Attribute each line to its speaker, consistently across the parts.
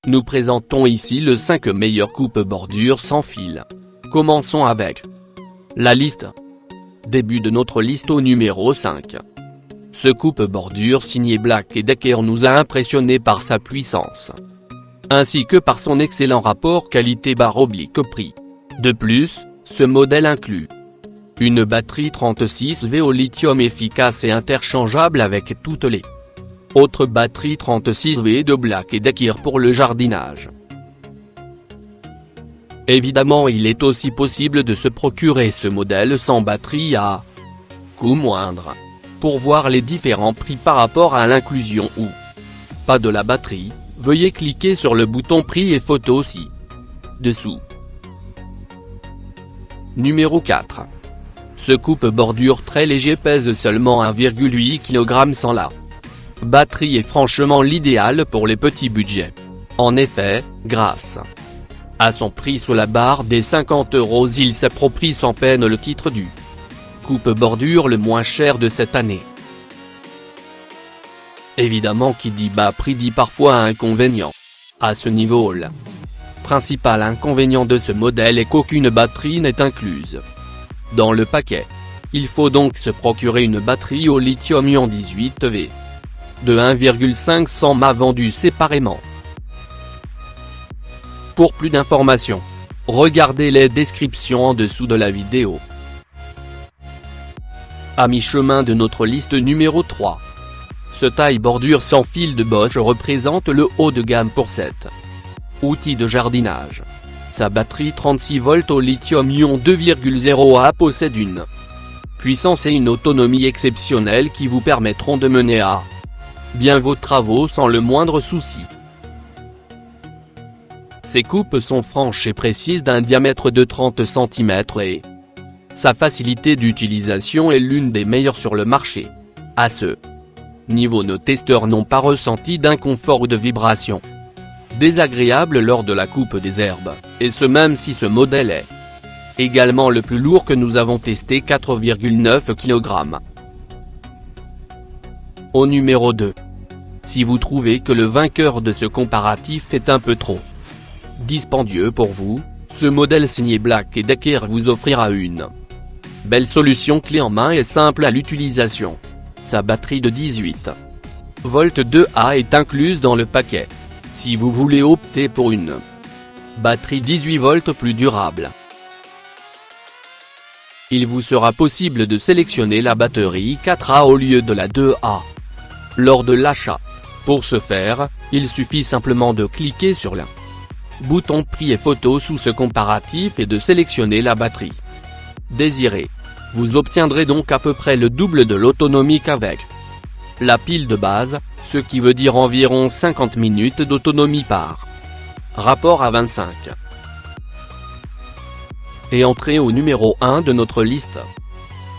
Speaker 1: Nous présentons ici le 5 meilleures coupes bordure sans fil. Commençons avec la liste. Début de notre liste au numéro 5. Ce coupe bordure signé Black & Decker nous a impressionné par sa puissance, ainsi que par son excellent rapport qualité/prix. De plus, ce modèle inclut une batterie 36V au lithium efficace et interchangeable avec toutes les autres batteries 36V de Black & Decker pour le jardinage. Évidemment, il est aussi possible de se procurer ce modèle sans batterie à coût moindre. Pour voir les différents prix par rapport à l'inclusion ou pas de la batterie, veuillez cliquer sur le bouton prix et photo ci-dessous. Numéro 4. Ce coupe bordure très léger pèse seulement 1,8 kg sans la batterie est franchement l'idéal pour les petits budgets. En effet, grâce à son prix sous la barre des 50 €, il s'approprie sans peine le titre du coupe bordure le moins cher de cette année. Évidemment, qui dit bas prix dit parfois inconvénient. À ce niveau, le principal inconvénient de ce modèle est qu'aucune batterie n'est incluse dans le paquet. Il faut donc se procurer une batterie au lithium-ion 18V de 1,5 mAh vendue séparément. Pour plus d'informations, regardez les descriptions en dessous de la vidéo. À mi-chemin de notre liste numéro 3. Ce taille bordure sans fil de Bosch représente le haut de gamme pour cet outil de jardinage. Sa batterie 36 volts au lithium-ion 2,0 possède une puissance et une autonomie exceptionnelles qui vous permettront de mener à bien vos travaux sans le moindre souci. Ses coupes sont franches et précises d'un diamètre de 30 cm et sa facilité d'utilisation est l'une des meilleures sur le marché. À ce niveau, nos testeurs n'ont pas ressenti d'inconfort ou de vibration désagréable lors de la coupe des herbes, et ce même si ce modèle est également le plus lourd que nous avons testé, 4,9 kg. Au numéro 2. Si vous trouvez que le vainqueur de ce comparatif est un peu trop dispendieux pour vous, ce modèle signé Black & Decker vous offrira une belle solution clé en main et simple à l'utilisation. Sa batterie de 18 volts 2A est incluse dans le paquet. Si vous voulez opter pour une batterie 18 volts plus durable, il vous sera possible de sélectionner la batterie 4A au lieu de la 2A lors de l'achat. Pour ce faire, il suffit simplement de cliquer sur le bouton prix et photo sous ce comparatif et de sélectionner la batterie désirée. Vous obtiendrez donc à peu près le double de l'autonomie qu'avec la pile de base, ce qui veut dire environ 50 minutes d'autonomie par rapport à 25. Et entrée au numéro 1 de notre liste.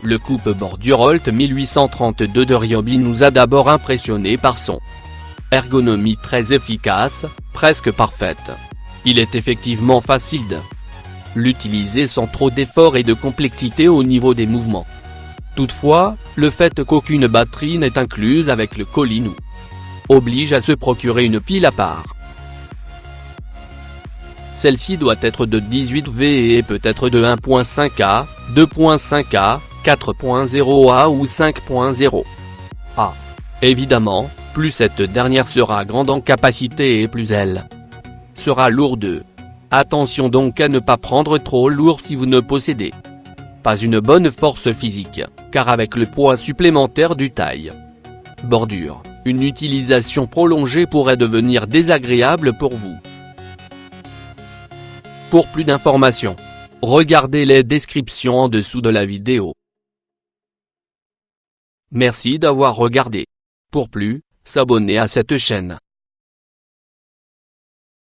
Speaker 1: Le coupe bordure Holt 1832 de Ryobi nous a d'abord impressionné par son ergonomie très efficace, presque parfaite. Il est effectivement facile de l'utiliser sans trop d'efforts et de complexité au niveau des mouvements. Toutefois, le fait qu'aucune batterie n'est incluse avec le colis nous oblige à se procurer une pile à part. Celle-ci doit être de 18V et peut être de 1.5A, 2.5A, 4.0A ou 5.0A. Évidemment, plus cette dernière sera grande en capacité et plus elle sera lourde. Attention donc à ne pas prendre trop lourd si vous ne possédez pas une bonne force physique, car avec le poids supplémentaire du taille bordure, une utilisation prolongée pourrait devenir désagréable pour vous. Pour plus d'informations, regardez les descriptions en dessous de la vidéo. Merci d'avoir regardé. Pour plus, s'abonner à cette chaîne.